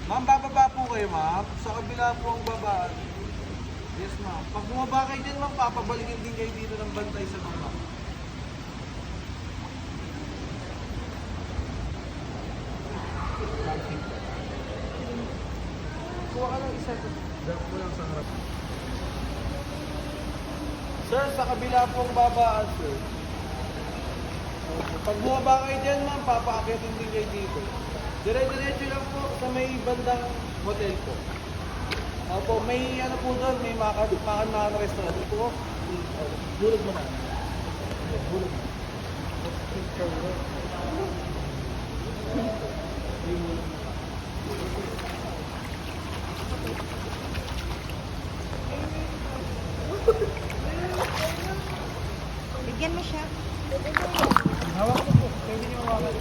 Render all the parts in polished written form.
Ma'am, bababa po kayo, ma'am. Sa kabila po ang babaan. Yes, ma'am. Pag bumaba kayo din, ma'am, papabalikin din kayo dito ng bantay sa baba. Kuha ka lang isa. Drop ko lang sa harap. Sir, sa kabila po ang babaan, sir. Pag bumaba kayo dyan, ma'am, papaakitin din kayo dito. Dire-diretso lang po sa may bandang hotel po. Opo, may ano po doon, may makan na restaurant. Ito po, bulog mo na. Bulog mo. Bigyan mo siya. Hawak mo po, pwede niyo hawakan.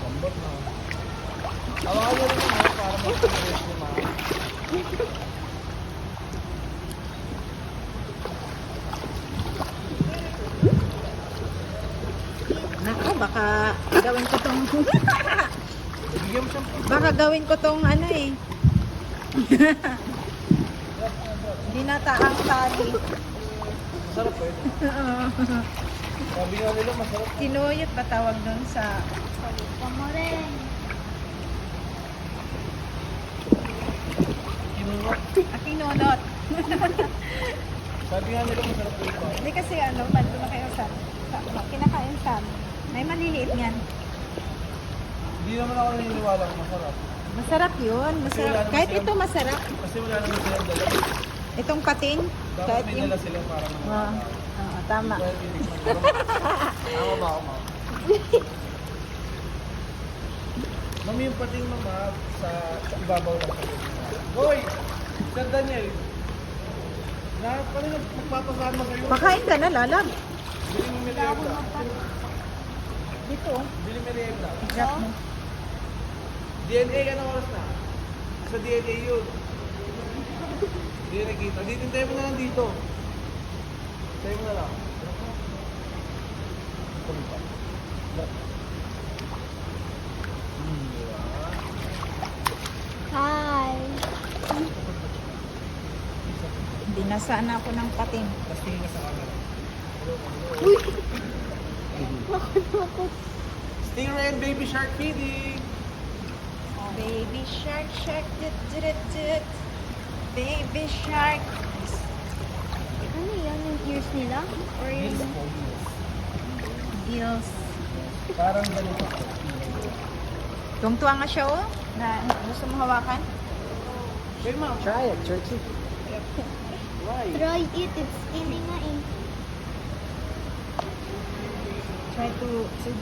Lambot na. Hawakan mo rin mo para mag-rest mo, ma'am. Nako, baka gawin ko tong Bigyan mo siyang baka gawin ko tong ano eh. Dinataang tali. sarap eh. Sabi nga nila masarap. Tinuyot ba tawag doon sa Kinunot. Kinunot? Sabi nga nila masarap ito. Hindi kasi ano, bando na kayo sa kinakain sa may maliliit yan. Hindi naman ako naniniwala kung masarap. Masarap yun, masarap. Kahit ito masarap. Kasi wala naman silang dala. Itong pating, Dapat kahit may yung... dala sila para mga Tama. Tama ba ako, ma'am? Ma'am, yung pating mama sa ibabaw lang sa Hoy! Sir Daniel! Kanina magpapasama kayo. Pakain ka na, lalag. Bili mo merienda. Dito. Bili merienda. Drop mo. DNA, anong oras na? Sa DNA yun. Hindi na nakita. Tayo mo na lang dito. Tayo mo na lang. Hi. Dinasaan ako ng pating. Tapos tingin ka sa camera. Nakakot. Stingray and baby shark feeding. Baby shark, shark, dit, dit, dit. Baby shark. Ano yan? Yung ears nila? Or yung... Meals po, meals. Deals. Parang ganito po. Tungtuwa nga siya, oh. Na gusto mo hawakan? Okay, ma'am. Try it, Churchy. Why? Try it. It's skinny nga eh. Try to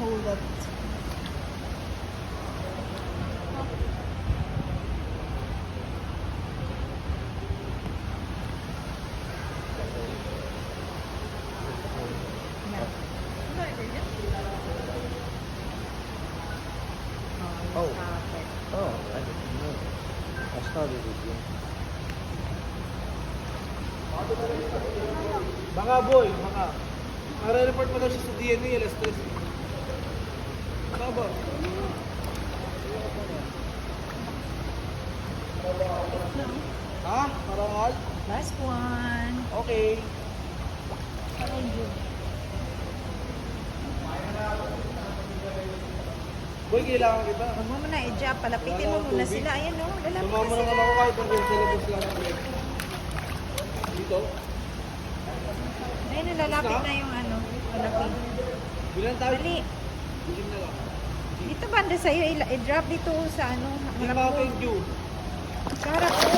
hold that. Oh. Oh, I didn't know. I started with you. Baka boy, baka. Nare-report mo daw siya sa DNA, alas 3. Baka ba? Ha? Parangal? Last one. Okay. Boy, kailangan kita. Huwag mo muna i-jab. Palapitin mo muna sila. Ayan, oh. Lalapit Sumama na naman sila. ako kahit hanggang sa labas lang ako. Dito? Ayun, lalapit na yung ano. Palapit. Bilang tayo? Dali. Bilim na lang. Dito banda sa'yo. I-drop dito sa ano. Hindi Harap mo. Mountain Dew. Sa harap ko.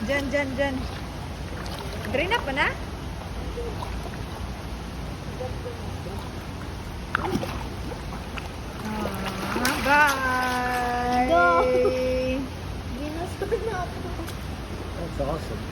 Dyan, dyan, dyan. Green up pa na? Bye! Ginastor na ako. That's awesome.